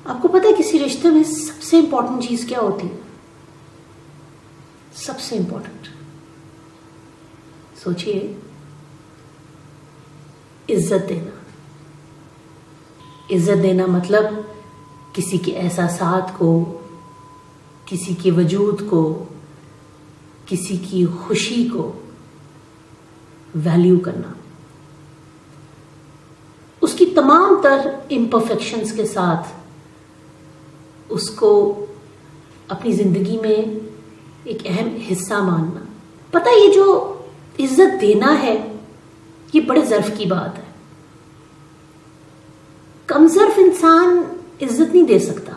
آپ کو پتا ہے کسی رشتے میں سب سے امپورٹنٹ چیز کیا ہوتی ہے؟ سب سے امپورٹنٹ سوچئے، عزت دینا. عزت دینا مطلب کسی کے احساسات کو، کسی کے وجود کو، کسی کی خوشی کو ویلیو کرنا، اس کی تمام تر امپرفیکشنز کے ساتھ اس کو اپنی زندگی میں ایک اہم حصہ ماننا. پتہ یہ جو عزت دینا ہے یہ بڑے ظرف کی بات ہے. کم ظرف انسان عزت نہیں دے سکتا.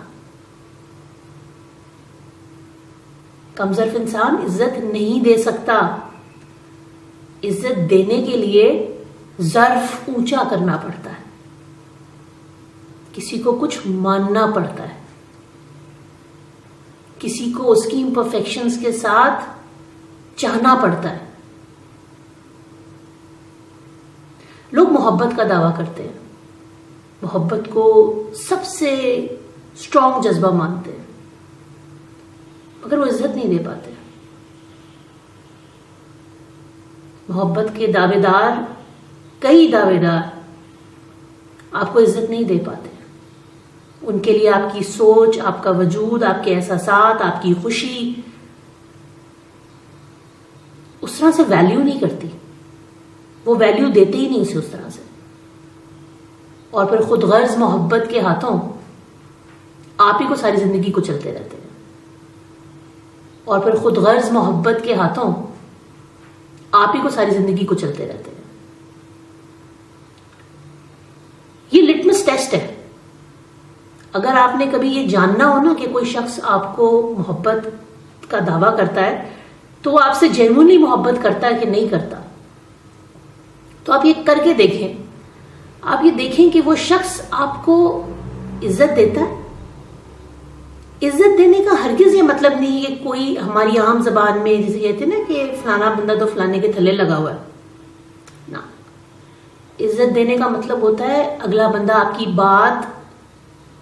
کم ظرف انسان عزت نہیں دے سکتا. عزت دینے کے لیے ظرف اونچا کرنا پڑتا ہے، کسی کو کچھ ماننا پڑتا ہے، کسی کو اس کی امپرفیکشنز کے ساتھ چاہنا پڑتا ہے. لوگ محبت کا دعویٰ کرتے ہیں، محبت کو سب سے اسٹرانگ جذبہ مانتے ہیں، مگر وہ عزت نہیں دے پاتے. محبت کے دعوے دار، کئی دعوے دار آپ کو عزت نہیں دے پاتے. ان کے لیے آپ کی سوچ، آپ کا وجود، آپ کے احساسات، آپ کی خوشی اس طرح سے ویلیو نہیں کرتی. وہ ویلیو دیتے ہی نہیں اسے اس طرح سے. اور پھر خود غرض محبت کے ہاتھوں آپ ہی کو ساری زندگی کو چلتے رہتے ہیں. اور پھر خود غرض محبت کے ہاتھوں آپ ہی کو ساری زندگی کو چلتے رہتے ہیں. یہ لٹمس ٹیسٹ ہے. اگر آپ نے کبھی یہ جاننا ہو نا کہ کوئی شخص آپ کو محبت کا دعویٰ کرتا ہے تو وہ آپ سے جینوئنلی محبت کرتا ہے کہ نہیں کرتا، تو آپ یہ کر کے دیکھیں. آپ یہ دیکھیں کہ وہ شخص آپ کو عزت دیتا ہے. عزت دینے کا ہرگز یہ مطلب نہیں ہے کہ کوئی ہماری عام زبان میں جسے کہتے ہیں نا کہ فلانا بندہ تو فلانے کے تھلے لگا ہوا ہے. نا، عزت دینے کا مطلب ہوتا ہے اگلا بندہ آپ کی بات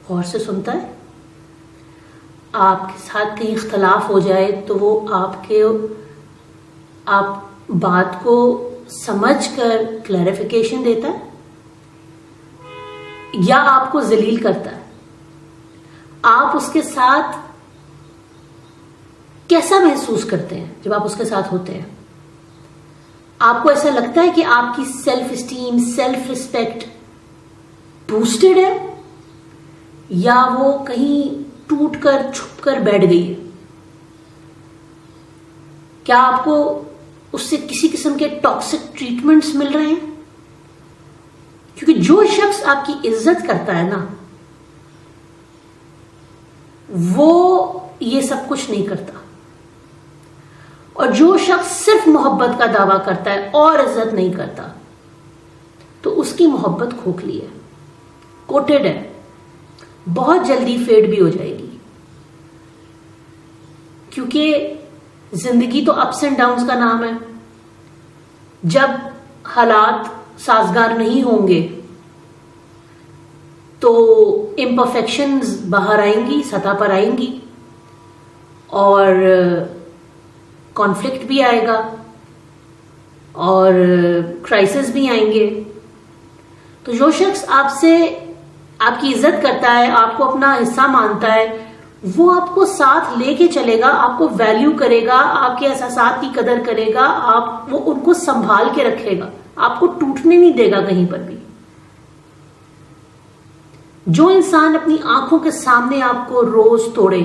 غور سے سنتا ہے. آپ کے ساتھ کہیں اختلاف ہو جائے تو وہ آپ بات کو سمجھ کر کلیریفیکیشن دیتا ہے یا آپ کو ذلیل کرتا ہے. آپ اس کے ساتھ کیسا محسوس کرتے ہیں جب آپ اس کے ساتھ ہوتے ہیں؟ آپ کو ایسا لگتا ہے کہ آپ کی self esteem, self respect boosted ہے یا وہ کہیں ٹوٹ کر چھپ کر بیٹھ گئی ہے؟ کیا آپ کو اس سے کسی قسم کے ٹاکسک ٹریٹمنٹس مل رہے ہیں؟ کیونکہ جو شخص آپ کی عزت کرتا ہے نا وہ یہ سب کچھ نہیں کرتا. اور جو شخص صرف محبت کا دعویٰ کرتا ہے اور عزت نہیں کرتا تو اس کی محبت کھوکھلی ہے، کوٹڈ ہے، بہت جلدی فیڈ بھی ہو جائے گی. کیونکہ زندگی تو اپس اینڈ ڈاؤنز کا نام ہے. جب حالات سازگار نہیں ہوں گے تو امپرفیکشنز باہر آئیں گی، سطح پر آئیں گی، اور کانفلکٹ بھی آئے گا اور کرائسس بھی آئیں گے. تو جو شخص آپ سے آپ کی عزت کرتا ہے، آپ کو اپنا حصہ مانتا ہے، وہ آپ کو ساتھ لے کے چلے گا، آپ کو ویلیو کرے گا، آپ کے احساسات کی قدر کرے گا، وہ ان کو سنبھال کے رکھے گا، آپ کو ٹوٹنے نہیں دے گا کہیں پر بھی. جو انسان اپنی آنکھوں کے سامنے آپ کو روز توڑے،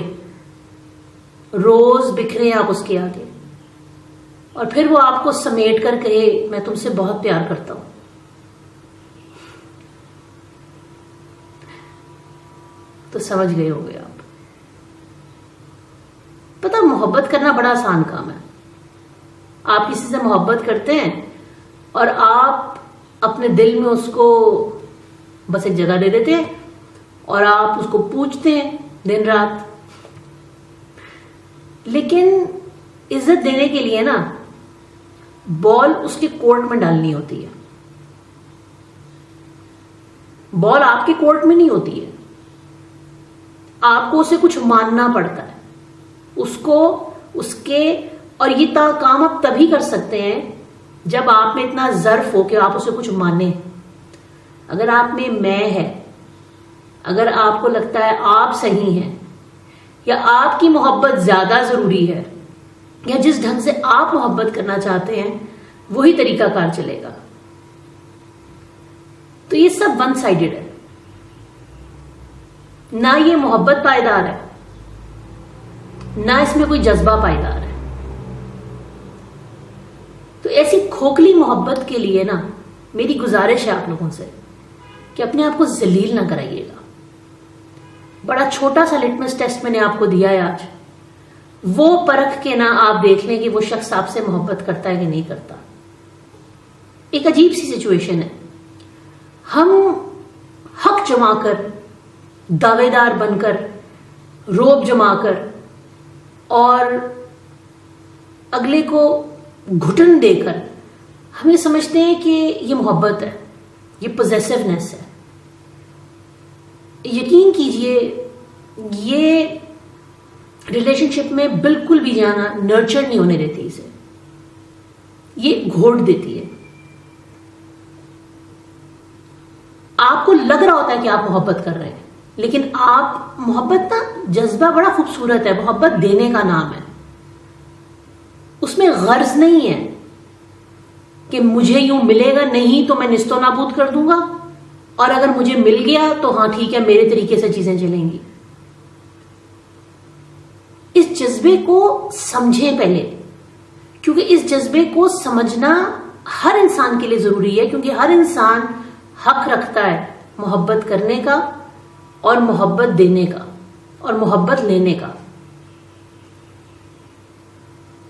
روز بکھرے آپ اس کے آگے، اور پھر وہ آپ کو سمیٹ کر کہے میں تم سے بہت پیار کرتا ہوں، تو سمجھ گئے ہو گے آپ. پتہ محبت کرنا بڑا آسان کام ہے. آپ کسی سے محبت کرتے ہیں اور آپ اپنے دل میں اس کو بس ایک جگہ دے دیتے ہیں اور آپ اس کو پوچھتے ہیں دن رات. لیکن عزت دینے کے لیے نا بال اس کے کورٹ میں ڈالنی ہوتی ہے. بال آپ کے کورٹ میں نہیں ہوتی ہے. آپ کو اسے کچھ ماننا پڑتا ہے، اس کو اس کے، اور یہ کام آپ تبھی کر سکتے ہیں جب آپ میں اتنا ظرف ہو کہ آپ اسے کچھ مانیں. اگر آپ میں ہے، اگر آپ کو لگتا ہے آپ صحیح ہیں یا آپ کی محبت زیادہ ضروری ہے یا جس ڈھنگ سے آپ محبت کرنا چاہتے ہیں وہی طریقہ کار چلے گا، تو یہ سب ون سائیڈڈ ہے. نہ یہ محبت پائیدار ہے، نہ اس میں کوئی جذبہ پائیدار ہے. تو ایسی کھوکھلی محبت کے لیے نا میری گزارش ہے آپ لوگوں سے کہ اپنے آپ کو ذلیل نہ کرائیے گا. بڑا چھوٹا سا لٹمس ٹیسٹ میں نے آپ کو دیا ہے آج، وہ پرکھ کے نا آپ دیکھ لیں کہ وہ شخص آپ سے محبت کرتا ہے کہ نہیں کرتا. ایک عجیب سی سچویشن ہے، ہم حق جما کر، دعوے دار بن کر، روب جما کر اور اگلے کو گھٹن دے کر ہم یہ سمجھتے ہیں کہ یہ محبت ہے، یہ پوزیسونیس ہے. یقین کیجئے یہ ریلیشن شپ میں بالکل بھی جانا نرچر نہیں ہونے دیتی، اسے یہ گھوٹ دیتی ہے. آپ کو لگ رہا ہوتا ہے کہ آپ محبت کر رہے ہیں، لیکن آپ محبت نا جذبہ بڑا خوبصورت ہے، محبت دینے کا نام ہے. اس میں غرض نہیں ہے کہ مجھے یوں ملے گا نہیں تو میں نست و نابود کر دوں گا، اور اگر مجھے مل گیا تو ہاں ٹھیک ہے میرے طریقے سے چیزیں چلیں گی. اس جذبے کو سمجھیں پہلے، کیونکہ اس جذبے کو سمجھنا ہر انسان کے لیے ضروری ہے، کیونکہ ہر انسان حق رکھتا ہے محبت کرنے کا اور محبت دینے کا اور محبت لینے کا.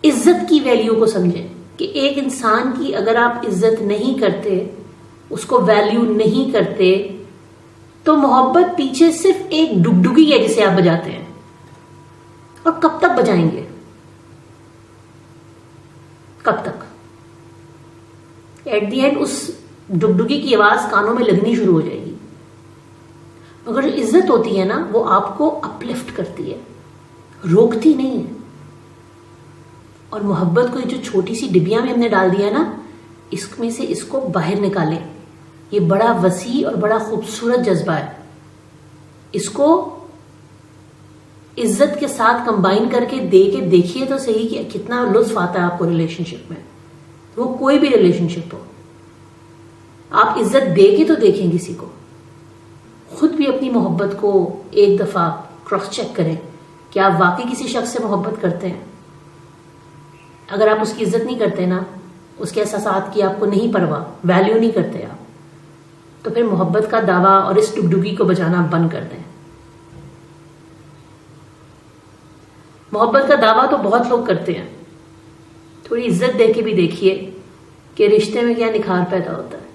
عزت کی ویلیو کو سمجھیں کہ ایک انسان کی اگر آپ عزت نہیں کرتے، اس کو ویلیو نہیں کرتے، تو محبت پیچھے صرف ایک ڈگڈگی ہے جسے آپ بجاتے ہیں، اور کب تک بجائیں گے؟ کب تک؟ ایٹ دی اینڈ اس ڈگڈگی کی آواز کانوں میں لگنی شروع ہو جائے گی. مگر جو عزت ہوتی ہے نا وہ آپ کو اپلفٹ کرتی ہے، روکتی نہیں ہے. اور محبت کو جو چھوٹی سی ڈبیاں میں ہم نے ڈال دیا نا، اس میں سے اس کو باہر نکالیں. یہ بڑا وسیع اور بڑا خوبصورت جذبہ ہے. اس کو عزت کے ساتھ کمبائن کر کے دیکھیے تو صحیح کہ کتنا لطف آتا ہے آپ کو ریلیشن شپ میں. وہ کوئی بھی ریلیشن شپ ہو، آپ عزت دے کے تو دیکھیں کسی کو. خود بھی اپنی محبت کو ایک دفعہ کراس چیک کریں کہ آپ واقعی کسی شخص سے محبت کرتے ہیں. اگر آپ اس کی عزت نہیں کرتے نا، اس کے احساسات کی آپ کو نہیں پرواہ، ویلیو نہیں کرتے آپ، تو پھر محبت کا دعویٰ اور اس ڈگڈگی کو بجانا بند کر دیں. محبت کا دعویٰ تو بہت لوگ کرتے ہیں، تھوڑی عزت دے کے بھی دیکھیے کہ رشتے میں کیا نکھار پیدا ہوتا ہے.